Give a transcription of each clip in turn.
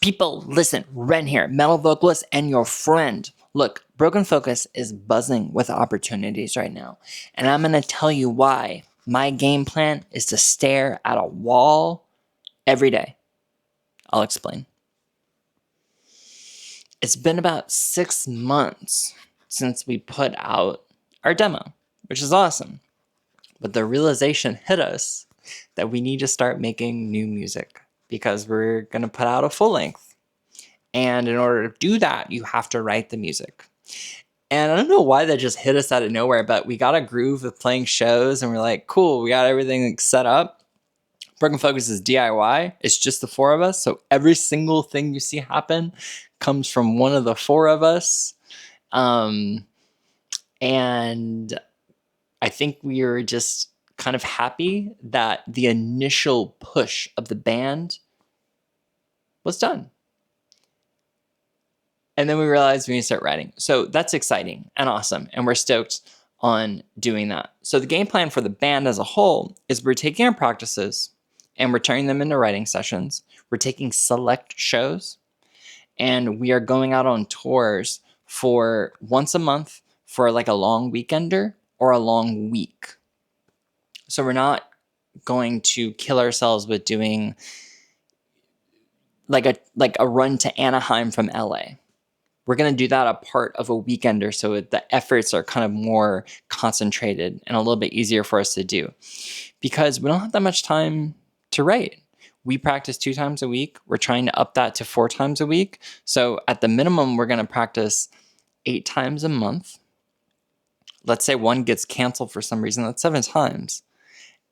People, listen, Ren here, metal vocalist and your friend. Look, Broken Focus is buzzing with opportunities right now, and I'm going to tell you why. My game plan is to stare at a wall every day. I'll explain. It's been about 6 months since we put out our demo, which is awesome. But the realization hit us that we need to start making new music because we're going to put out a full length. And in order to do that, you have to write the music. And I don't know why that just hit us out of nowhere, but we got a groove of playing shows and we're like, cool, we got everything set up. Broken Focus is DIY. It's just the 4 of us. So every single thing you see happen comes from one of the 4 of us. And I think we were just kind of happy that the initial push of the band was done. And then we realized we need to start writing. So that's exciting and awesome. And we're stoked on doing that. So the game plan for the band as a whole is we're taking our practices and we're turning them into writing sessions. We're taking select shows and we are going out on tours for once a month for like a long weekender or a long week. So we're not going to kill ourselves with doing like a run to Anaheim from LA. We're going to do that a part of a weekender so the efforts are kind of more concentrated and a little bit easier for us to do because we don't have that much time to write. We practice 2 times a week. We're trying to up that to 4 times a week. So at the minimum, we're going to practice 8 times a month. Let's say one gets canceled for some reason. That's 7 times.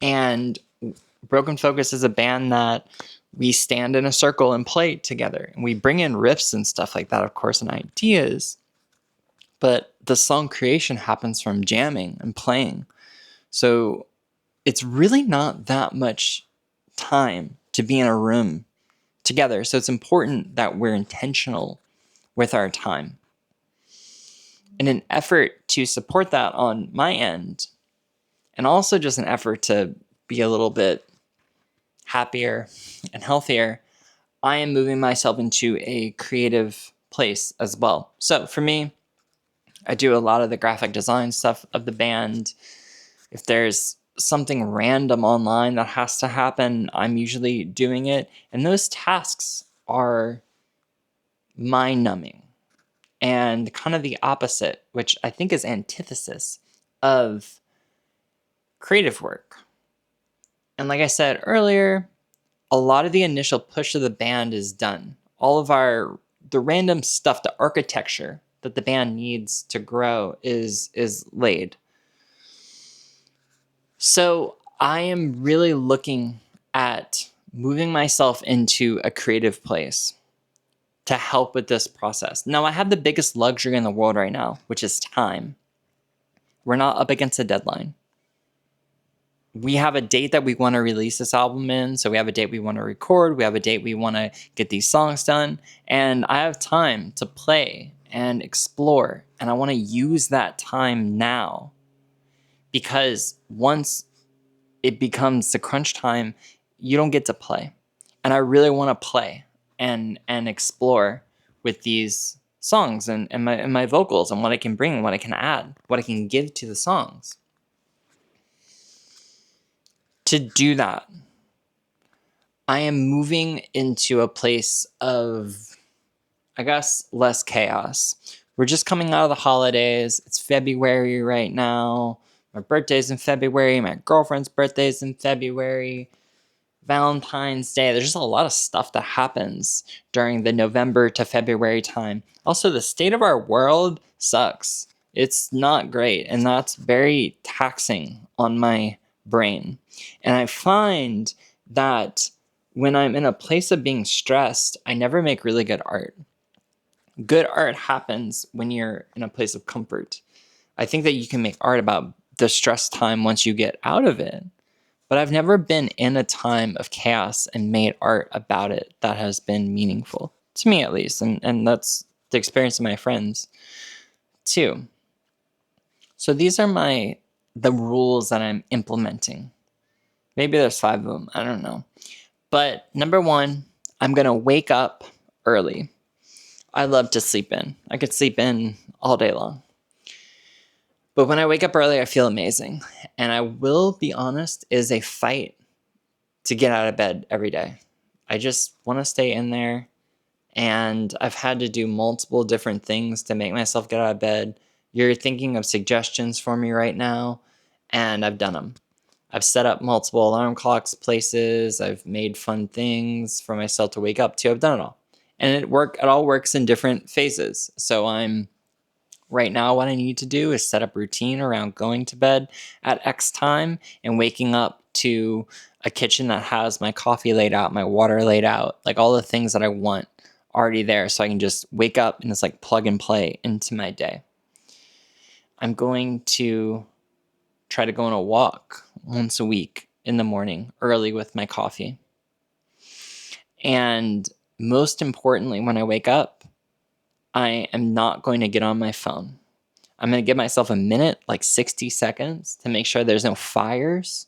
And Broken Focus is a band that we stand in a circle and play together. And we bring in riffs and stuff like that, of course, and ideas. But the song creation happens from jamming and playing. So it's really not that much time to be in a room together. So it's important that we're intentional with our time. In an effort to support that on my end, and also just an effort to be a little bit happier and healthier, I am moving myself into a creative place as well. So for me, I do a lot of the graphic design stuff of the band. If there's something random online that has to happen, I'm usually doing it. And those tasks are mind-numbing and kind of the opposite, which I think is antithesis of creative work. And like I said earlier, a lot of the initial push of the band is done. All of the random stuff, the architecture that the band needs to grow is laid. So I am really looking at moving myself into a creative place to help with this process. Now, I have the biggest luxury in the world right now, which is time. We're not up against a deadline. We have a date that we want to release this album in. So we have a date we want to record. We have a date we want to get these songs done. And I have time to play and explore. And I want to use that time now. Because once it becomes the crunch time, you don't get to play. And I really want to play and explore with these songs and my vocals and what I can bring, what I can add, what I can give to the songs. To do that, I am moving into a place of, I guess, less chaos. We're just coming out of the holidays. It's February right now. My birthday's in February. My girlfriend's birthday's in February. Valentine's Day. There's just a lot of stuff that happens during the November to February time. Also, the state of our world sucks. It's not great, and that's very taxing on my brain. And I find that when I'm in a place of being stressed, I never make really good art. Good art happens when you're in a place of comfort. I think that you can make art about the stress time once you get out of it. But I've never been in a time of chaos and made art about it that has been meaningful, to me at least. And that's the experience of my friends too. So these are the rules that I'm implementing. Maybe there's 5 of them. I don't know. But number 1, I'm going to wake up early. I love to sleep in. I could sleep in all day long. But when I wake up early, I feel amazing. And I will be honest, it is a fight to get out of bed every day. I just want to stay in there. And I've had to do multiple different things to make myself get out of bed. You're thinking of suggestions for me right now, and I've done them. I've set up multiple alarm clocks places. I've made fun things for myself to wake up to. I've done it all. And it all works in different phases. So right now, what I need to do is set up routine around going to bed at X time and waking up to a kitchen that has my coffee laid out, my water laid out, like all the things that I want already there. So I can just wake up and it's like plug and play into my day. I'm going to try to go on a walk once a week in the morning, early with my coffee. And most importantly, when I wake up, I am not going to get on my phone. I'm going to give myself a minute, like 60 seconds, to make sure there's no fires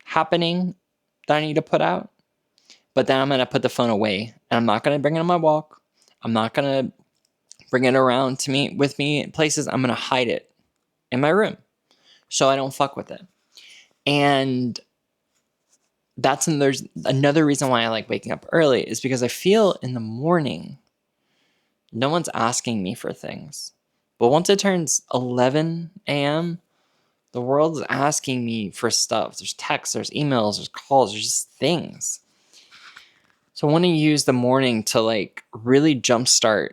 happening that I need to put out. But then I'm going to put the phone away, and I'm not going to bring it on my walk. I'm not going to bring it around to me with me in places. I'm going to hide it in my room so I don't fuck with it. And there's another reason why I like waking up early is because I feel in the morning, no one's asking me for things. But once it turns 11 a.m., the world's asking me for stuff. There's texts, there's emails, there's calls, there's just things. So I want to use the morning to like really jumpstart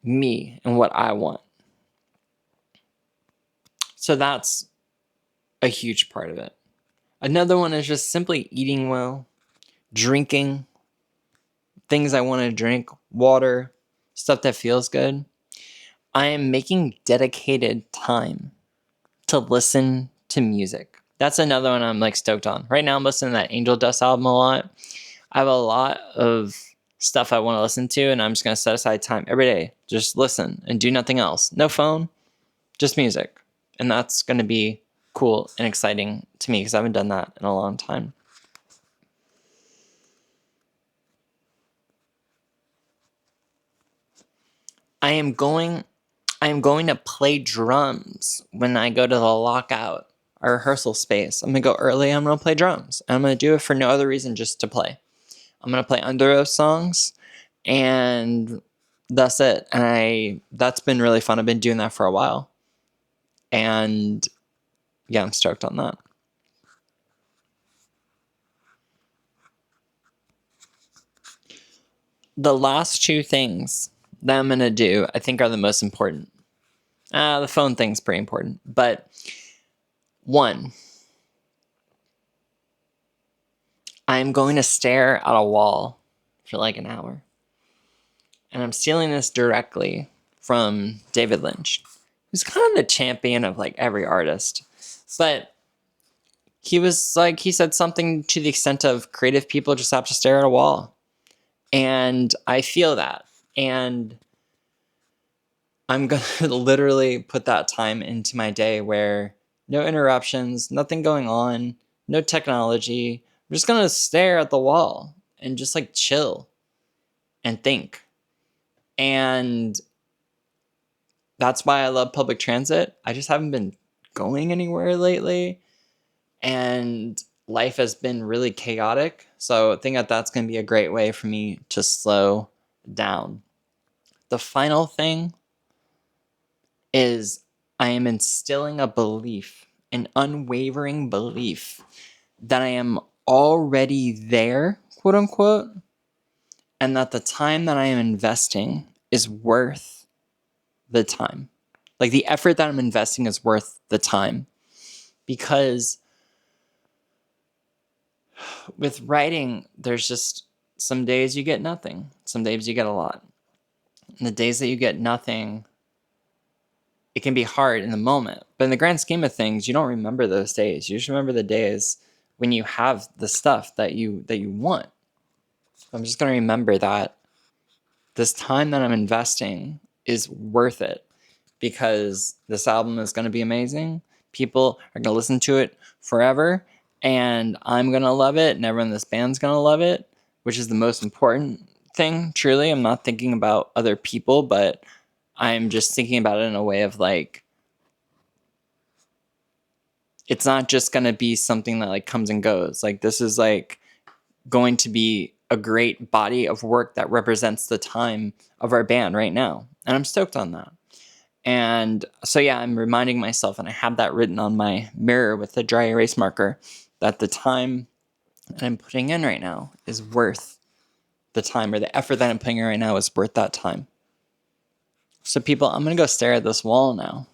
me and what I want. So that's a huge part of it. Another one is just simply eating well, drinking things I want to drink, water, stuff that feels good. I am making dedicated time to listen to music. That's another one I'm like stoked on. Right now I'm listening to that Angel Dust album a lot. I have a lot of stuff I want to listen to, and I'm just going to set aside time every day. Just listen and do nothing else. No phone, just music. And that's going to be cool and exciting to me because I haven't done that in a long time. I am going to play drums when I go to the lockout, our rehearsal space. I'm going to go early. I'm going to play drums. And I'm going to do it for no other reason, just to play. I'm going to play Underoath songs, and that's it. And that's been really fun. I've been doing that for a while. And yeah, I'm stoked on that. The last two things that I'm going to do, I think, are the most important. The phone thing's pretty important. But one, I'm going to stare at a wall for like an hour. And I'm stealing this directly from David Lynch, who's kind of the champion of like every artist. But he said something to the extent of creative people just have to stare at a wall. And I feel that. And I'm going to literally put that time into my day where no interruptions, nothing going on, no technology. I'm just going to stare at the wall and just like chill and think. And that's why I love public transit. I just haven't been going anywhere lately. And life has been really chaotic. So I think that's going to be a great way for me to slow down. The final thing is I am instilling a belief, an unwavering belief that I am already there, quote unquote, and that the time that I am investing is worth the time. Like the effort that I'm investing is worth the time. Because with writing, there's just some days you get nothing. Some days you get a lot. And the days that you get nothing, it can be hard in the moment. But in the grand scheme of things, you don't remember those days. You just remember the days when you have the stuff that you want. I'm just going to remember that this time that I'm investing is worth it because this album is going to be amazing. People are going to listen to it forever, and I'm going to love it, and everyone in this band's going to love it, which is the most important thing, truly. I'm not thinking about other people, but I'm just thinking about it in a way of like, it's not just going to be something that like comes and goes. Like this is like going to be a great body of work that represents the time of our band right now. And I'm stoked on that. And so, yeah, I'm reminding myself, and I have that written on my mirror with a dry erase marker, that the time that I'm putting in right now is worth the time, or the effort that I'm putting in right now is worth that time. So people, I'm going to go stare at this wall now.